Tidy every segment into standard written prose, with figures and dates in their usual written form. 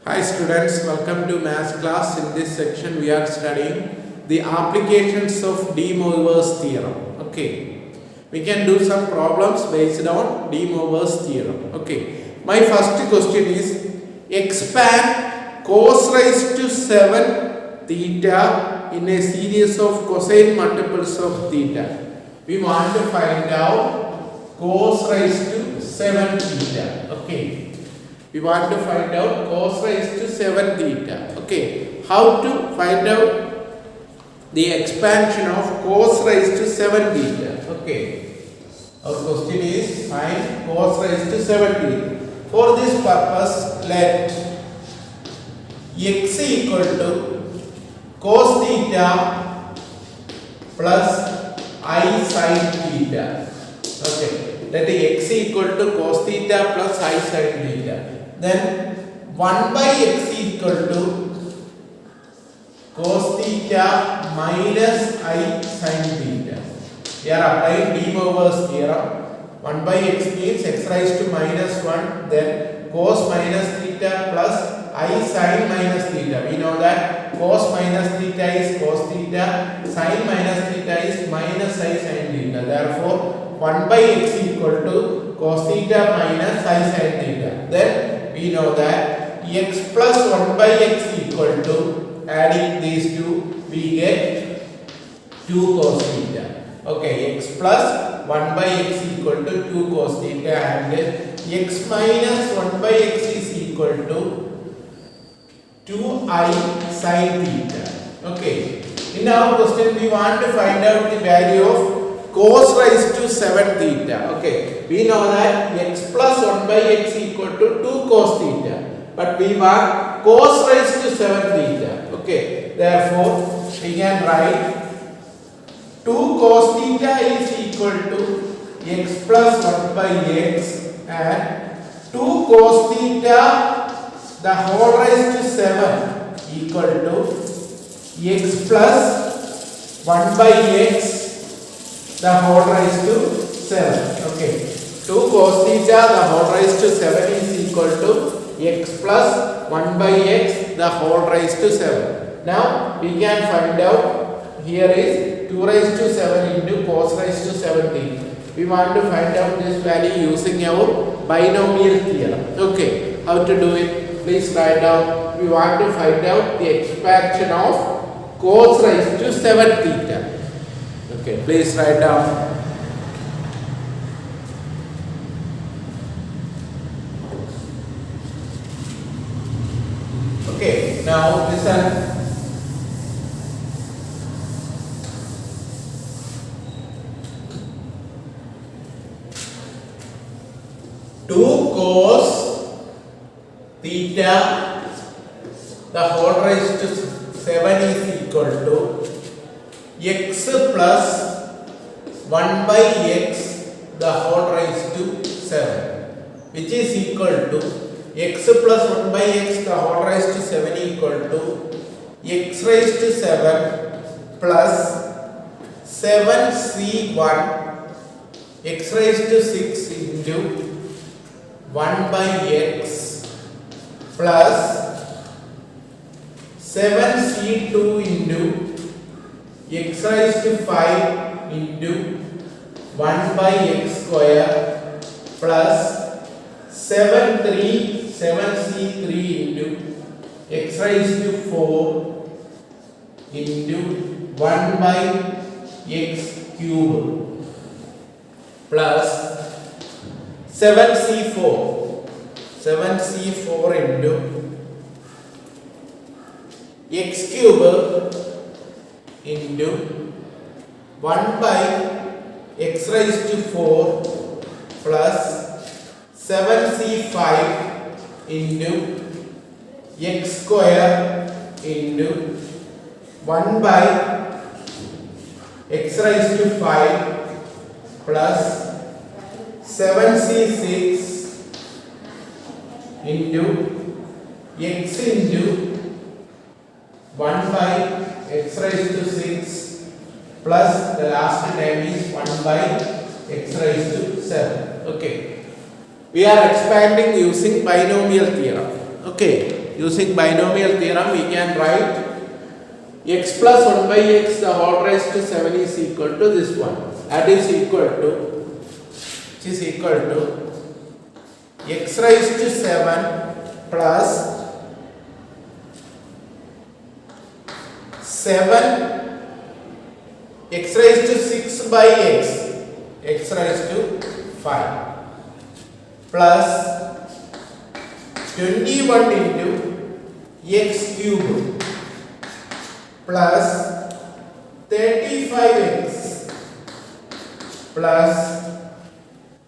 Hi students, welcome to maths class. In this section we are studying the applications of De Moivre's theorem. Okay, we can do some problems based on De Moivre's theorem. Okay, my first question is expand cos raised to 7 theta in a series of cosine multiples of theta. We want to find out cos raised to 7 theta. Okay. We want to find out cos raised to 7 theta. Okay, how to find out the expansion of cos raised to 7 theta? Okay, our question is find cos raised to 7 theta. For this purpose, let x equal to cos theta plus I sin theta. Okay, let x equal to cos theta plus I sin theta. Then 1 by x equal to cos theta minus I sin theta. We are applying De Moivre's theorem. 1 by x means x raised to minus 1, then cos minus theta plus I sin minus theta. We know that cos minus theta is cos theta, sin minus theta is minus I sin theta. Therefore, 1 by x equal to cos theta minus I sin theta. Then we know that x plus 1 by x equal to, adding these two, we get 2 cos theta. Okay, x plus 1 by x equal to 2 cos theta, and x minus 1 by x is equal to 2I sin theta. Okay, in our question we want to find out the value of cos raised to 7 theta. Okay, we know that x plus 1 by x equal to 2 cos theta, but we want cos raised to 7 theta. Okay, therefore we can write 2 cos theta is equal to x plus 1 by x, and 2 cos theta the whole raised to 7 equal to x plus 1 by x the whole raised to 7. Okay, 2 cos theta the whole raised to 7 is equal to x plus 1 by x the whole raised to 7. Now we can find out, here is 2 raised to 7 into cos raised to 7 theta. We want to find out this value using our binomial theorem. Okay, how to do it? Please write down. We want to find out the expansion of cos raised to 7 theta. Okay, please write down. Okay, now listen. Two cos theta the whole raised to 7 is equal to x plus 1 by x the whole raised to 7, which is equal to x plus 1 by x the whole raised to 7 equal to x raised to 7 plus 7c1 x raised to 6 into 1 by x plus 7c2 into x raised to 5 into 1 by x square plus 7c3 into x raised to 4 into 1 by x cube plus 7c4 into x cube into 1 by x raised to 4 plus 7c5 into x square into 1 by x raised to 5 plus 7c6 into x into 1 by x raised to 6 plus the last term is 1 by x raised to 7. Okay, we are expanding using binomial theorem. Okay, using binomial theorem we can write x plus 1 by x the whole raised to 7 is equal to this one. That is equal to x raised to 7 plus 7 x raised to 6 by x raised to 5 plus 21 into x cube plus 35x plus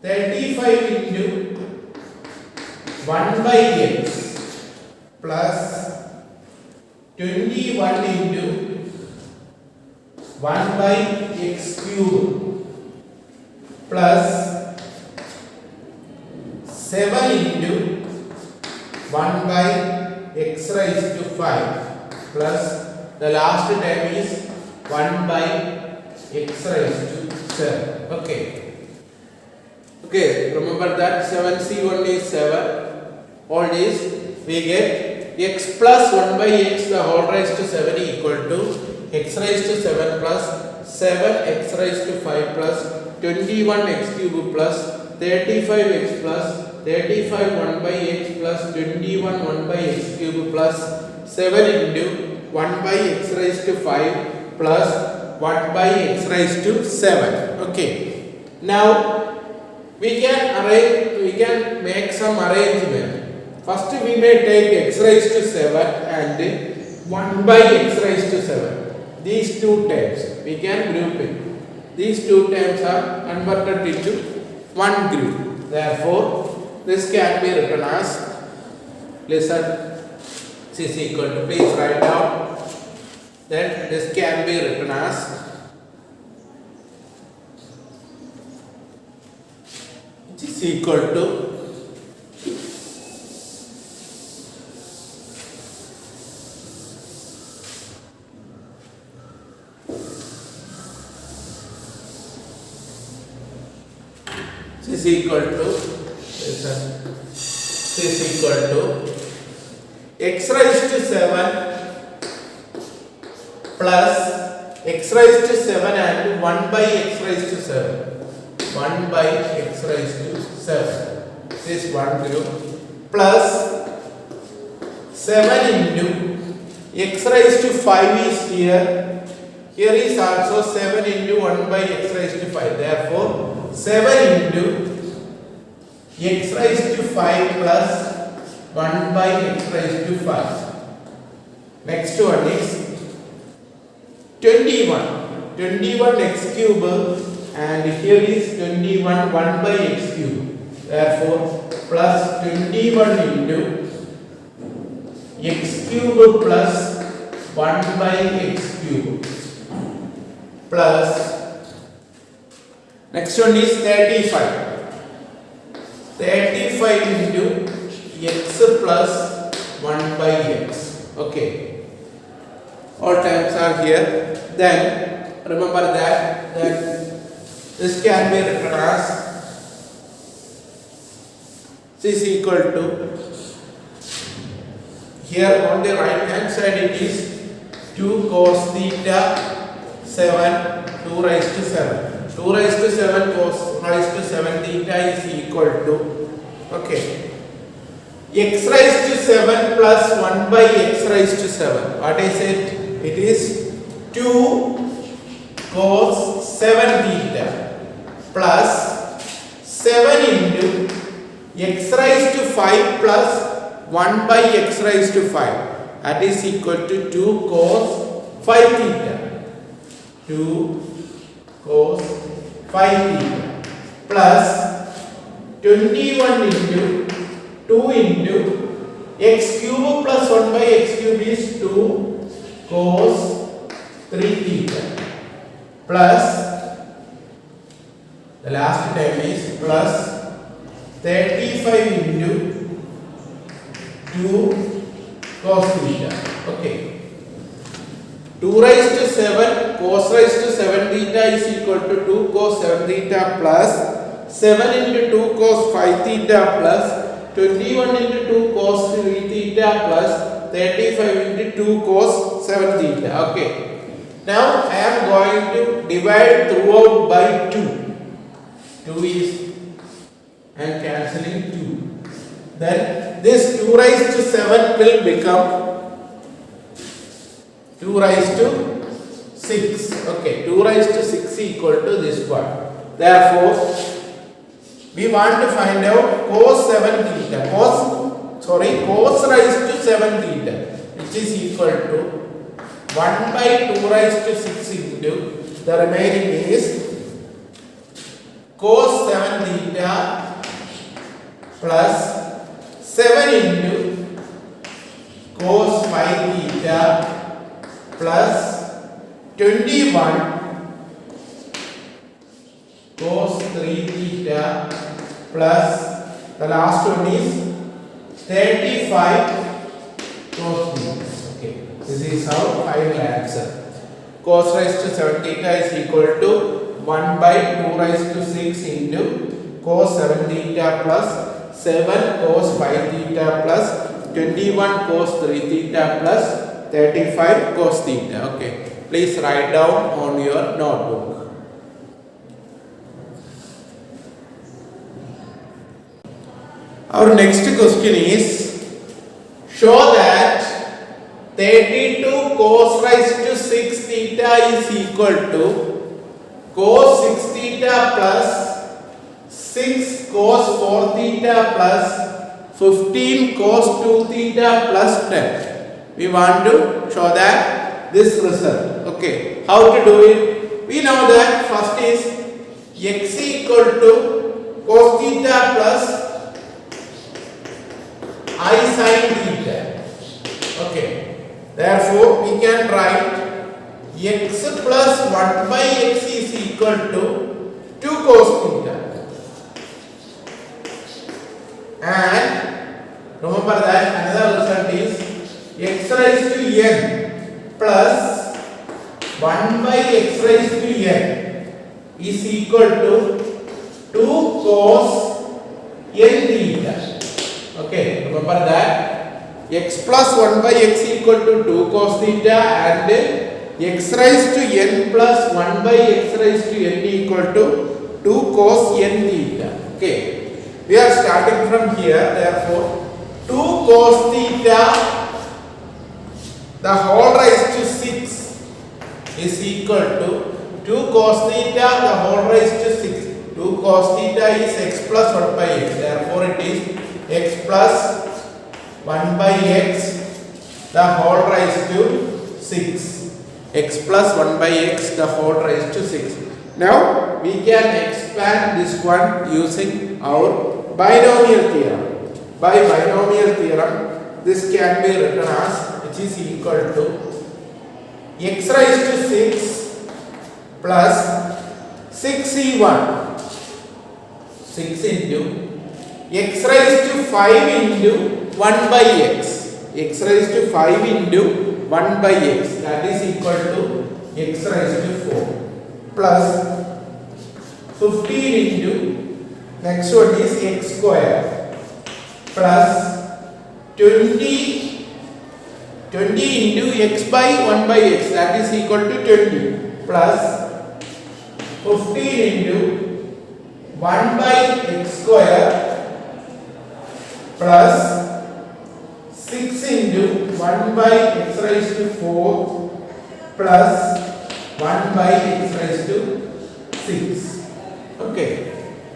35 into 1 by x plus 21 into 1 by x cube plus 7 into 1 by x raised to 5 plus the last term is 1 by x raised to 7. Okay, remember that 7c1 is 7. All this we get x plus 1 by x the whole raised to 7 equal to x raised to 7 plus 7x raised to 5 plus 21x cube plus 35x plus 35 1 by x plus 21 1 by x cube plus 7 into 1 by x raised to 5 plus 1 by x raised to 7. Okay. Now we can make some arrangement. First we may take x raised to 7 and 1 by x raised to 7. These two terms we can group it. These two terms are converted into one group. Therefore, this can be written as, listen, this is equal to, please write down. Then this can be written as it is equal to x raised to 7 plus x raised to 7 and 1 by x raised to 7. 1 by x raised to 7. This is one group plus 7 into x raised to 5 is here. Here is also 7 into 1 by x raised to 5. Therefore, 7 into x raised to 5 plus 1 by x raised to 5. Next one is 21 x cube and here is 21 1 by x cube. Therefore, plus 21 into x cube plus 1 by x cube plus next one is 35 into x plus 1 by x. Okay. All terms are here. Then remember that this can be written as this is equal to, here on the right hand side it is 2 cos theta 7 2 raised to 7. 2 raised to 7 cos raised to 7 theta is equal to, okay, x raised to 7 plus 1 by x raised to 7. What is it? It is 2 cos 7 theta plus 7 into x raised to 5 plus 1 by x raised to 5. That is equal to 2 cos 5 theta. 2 cos 5 theta plus 21 into 2 into x cube plus 1 by x cube is 2 cos 3 theta plus the last term is plus 35 into 2 cos theta. Okay. 2 raised to 7 cos raised to 7 theta is equal to 2 cos 7 theta plus 7 into 2 cos 5 theta plus 21 into 2 cos 3 theta plus 35 into 2 cos 7 theta. Okay. Now I am going to divide throughout by 2. 2 is, I am cancelling 2. Then this 2 raised to 7 will become 2 raised to 6. Okay, 2 raised to 6 equal to this one. Therefore, we want to find out cos 7 theta. Cos raised to 7 theta, which is equal to 1 by 2 raised to 6 into the remaining is cos 7 theta plus 7 into cos 5 theta plus 21 cos 3 theta plus the last one is 35 cos theta. Okay, this is our final answer. Cos raised to 7 theta is equal to 1 by 2 raised to 6 into cos 7 theta plus 7 cos 5 theta plus 21 cos 3 theta plus 35 cos theta. Okay, please write down on your notebook. Our next question is, show that 32 cos raised to 6 theta is equal to cos 6 theta plus 6 cos 4 theta plus 15 cos 2 theta plus 10. We want to show that this result. Okay, how to do it? We know that first is x equal to cos theta plus I sin theta. Okay, therefore we can write x plus 1 by x is equal to 2 cos theta. And remember that another result is x raised to n plus 1 by x raised to n is equal to 2 cos n theta. Okay, remember that x plus 1 by x equal to 2 cos theta and x raised to n plus 1 by x raised to n equal to 2 cos n theta. Okay, we are starting from here. Therefore, 2 cos theta the whole raised to 6 is equal to 2 cos theta the whole raised to 6. 2 cos theta is x plus 1 by x. Therefore, it is x plus 1 by x the whole raised to 6. X plus 1 by x the whole raised to 6. Now we can expand this one using our binomial theorem. By binomial theorem, this can be written as which is equal to x raised to 6 plus 6c1 6 into x raised to 5 into 1 by x. X raised to 5 into 1 by x, that is equal to x raised to 4 plus 15 into next one is x square plus 20 into x by 1 by x, that is equal to 20 plus 15 into 1 by x square plus 6 into 1 by x raised to 4 plus 1 by x raised to 6. Okay,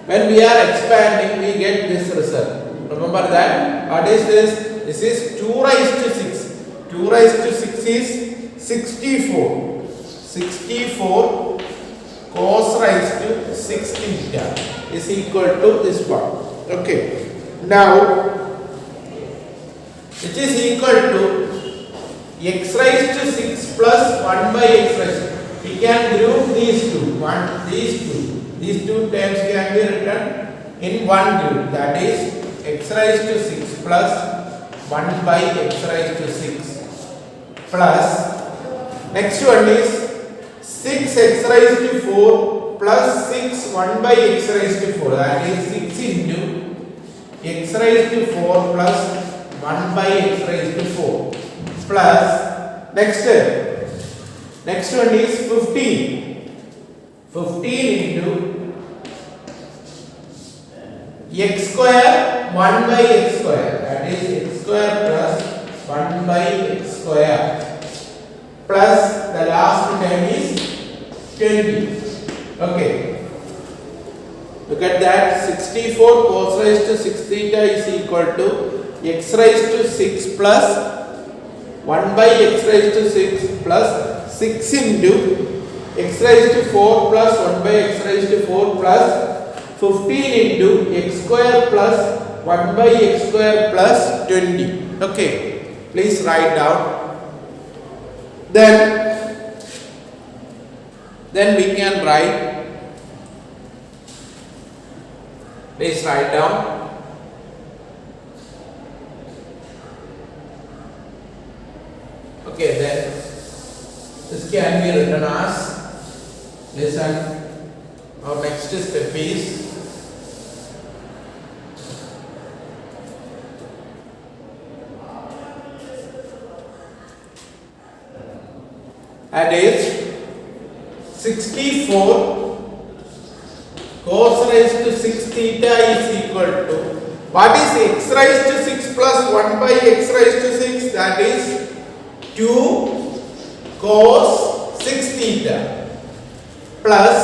when we are expanding we get this result. Remember that what is this? This is 2 raised to 6. 2 raised to 6 is 64. 64 cos raised to 6 theta is equal to this one. Okay, now which is equal to x raised to 6 plus 1 by x raised to. We can group these two. These two terms can be written in one group, that is x raised to 6 plus 1 by x raised to 6 plus next one is 6x raised to 4 plus 6 1 by x raised to 4, that is 6 into x raised to 4 plus 1 by x raised to 4 plus next one is 15 into x square 1 by x square, that is x square plus 1 by x square plus the last term is 20. Okay, look at that. 64 cos raised to 6 theta is equal to x raised to 6 plus 1 by x raised to 6 plus 6 into x raised to 4 plus 1 by x raised to 4 plus 15 into x square plus 1 by x square plus 20. Okay, please write down. Then we can write. Please write down. Okay, then this can be written as, listen, our next step is that is 64 cos raised to 6 theta is equal to, what is x raised to 6 plus 1 by x raised to 6, that is 2 cos 6 theta plus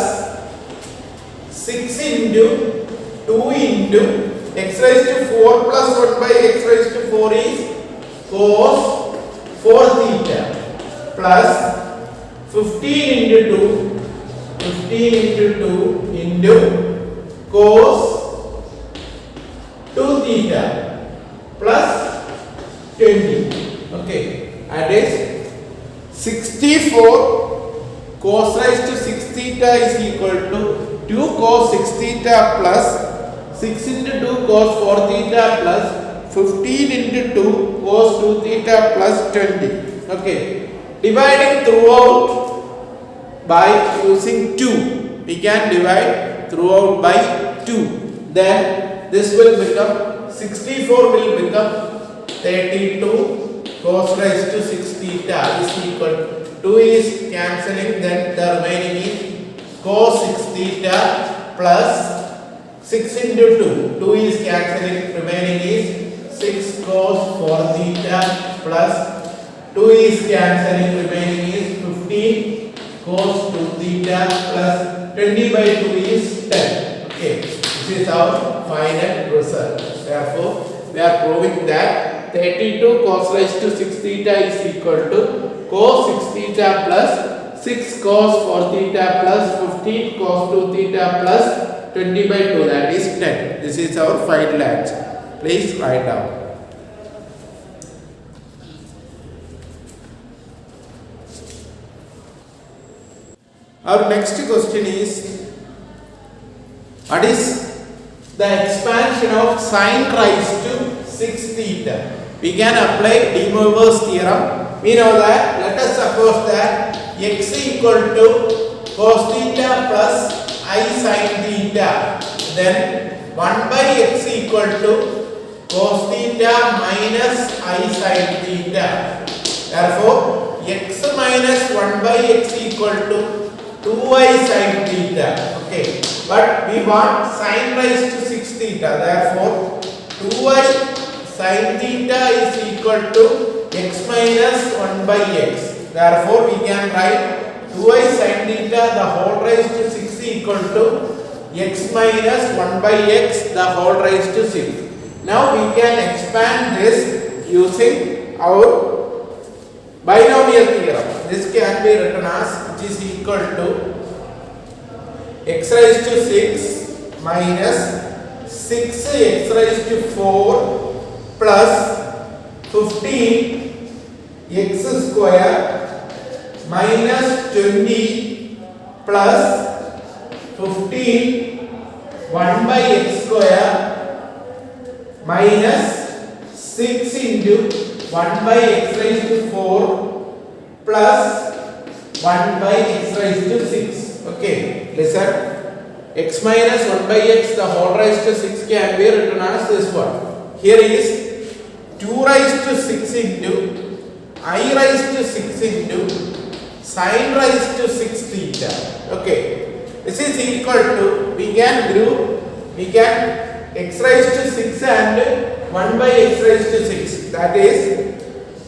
6 into 2 into x raised to 4 plus 1 by x raised to 4 is cos 4 theta plus 15 into 2 into cos 2 theta plus 20. Okay, that is 64 cos raised to 6 theta is equal to 2 cos 6 theta plus 6 into 2 cos 4 theta plus 15 into 2 cos 2 theta plus 20. Okay, dividing throughout by using 2, we can divide throughout by 2. Then this will become 64 will become 32 cos raised to 6 theta is equal to 2 is cancelling, then the remaining is cos 6 theta plus 6 into 2 is cancelling, remaining is 6 cos 4 theta plus 2 is cancelling, remaining is 15 cos 2 theta plus 20 by 2 is 10. Okay, this is our final result. Therefore, we are proving that 32 cos raised to 6 theta is equal to cos 6 theta plus 6 cos 4 theta plus 15 cos 2 theta plus 20 by 2, that is 10. This is our final answer. Please write down. Our next question is, what is the expansion of sine raised to 6 theta? We can apply De Moivre's theorem. We know that, let us suppose that x equal to cos theta plus I sin theta, then 1 by x equal to cos theta minus I sin theta. Therefore, x minus 1 by x equal to 2i sin theta. Okay, but we want sine raised to 6 theta. Therefore, 2i sin theta is equal to x minus 1 by x. Therefore, we can write 2i sin theta the whole raised to 6 equal to x minus 1 by x the whole raised to 6. Now we can expand this using our binomial theorem. This can be written as, which is equal to x raised to 6 minus 6x raised to 4 plus 15 x square minus 20 plus 15 1 by x square minus 6 into 1 by x raised to 4 plus 1 by x raised to 6. Okay, listen. x minus 1 by x the whole raised to 6 can be written as this one. Here is 2 raised to 6 into I raised to 6 into sin raised to 6 theta. Okay, this is equal to, we can x raised to 6 and 1 by x raised to 6, that is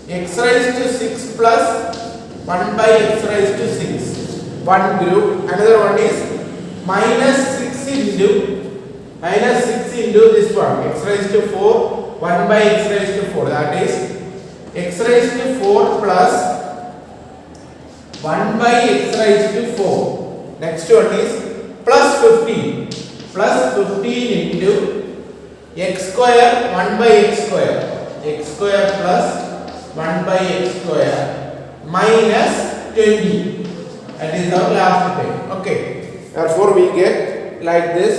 x raised to 6 plus 1 by x raised to 6, one group. Another one is minus 6 into this one, x raised to 4, 1 by x raised to 4, that is x raised to 4 plus 1 by x raised to 4. Next one is plus 15 into x square 1 by x square plus 1 by x square minus 20. That is our last term. Okay, therefore we get like this: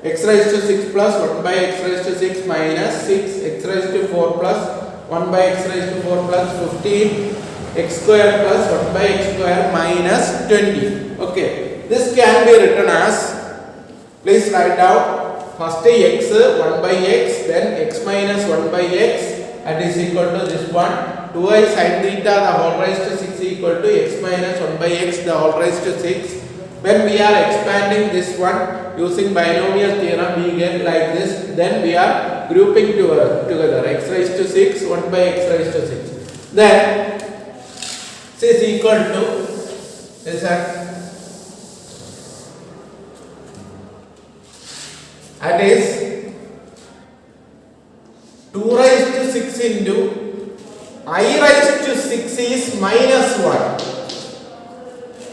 x raised to 6 plus 1 by x raised to 6 minus 6 x raised to 4 plus 1 by x raised to 4 plus 15 x square plus 1 by x square minus 20. Okay, this can be written as, please write down first x 1 by x, then x minus 1 by x, that is equal to this one, 2i sin theta the whole raised to 6 equal to x minus 1 by x the whole raised to 6. When we are expanding this one using binomial theorem, we get like this. Then we are grouping together x raised to 6, 1 by x raised to 6. Then this is equal to this, that is 2 raised to 6 into I raised to 6 is minus 1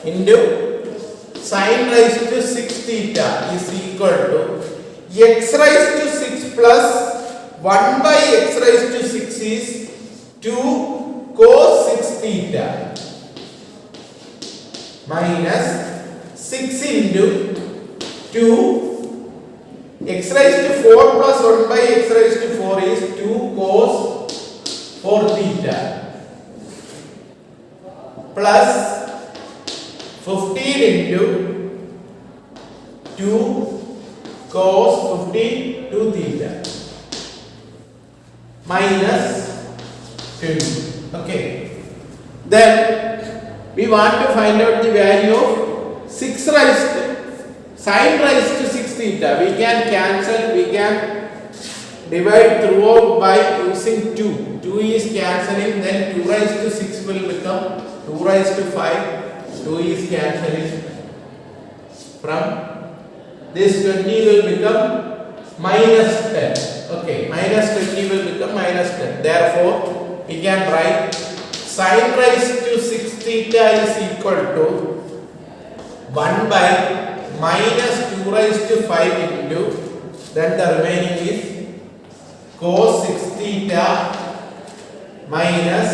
into sin raised to 6 theta is equal to x raised to 6 plus 1 by x raised to 6 is 2 cos 6 theta minus 6 into 2 x raised to 4 plus 1 by x raised to 4 is 2 cos 4 theta plus 15 into 2 cos 15 2 theta minus 20. Okay, then we want to find out the value of 6 raised to sin raised to 6 theta. We can cancel, we can divide throughout by using 2. 2 is cancelling, then 2 raised to 6 will become 2 raised to 5. 2 is cancelling. From this 20 will become minus 10. Okay, minus 20 will become minus 10. Therefore, we can write sin raised to 6 theta is equal to 1 by minus 2 raised to 5 into, then the remaining is cos 6 theta minus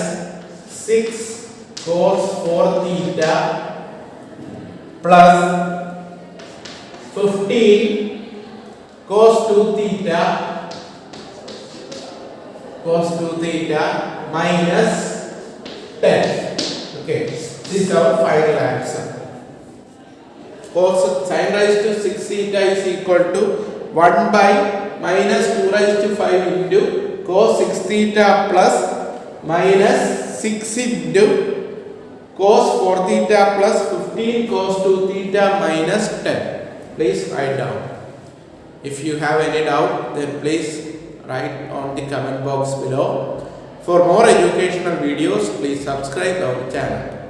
6 cos 4 theta plus 15 cos 2 theta minus 10. Okay, this is our final answer. Cos sin raised to 6 theta is equal to 1 by minus 2 raised to 5 into cos 6 theta plus minus 6 into cos 4 theta plus 15 cos 2 theta minus 10. Please write down. If you have any doubt, then please write on the comment box below. For more educational videos, please subscribe our channel.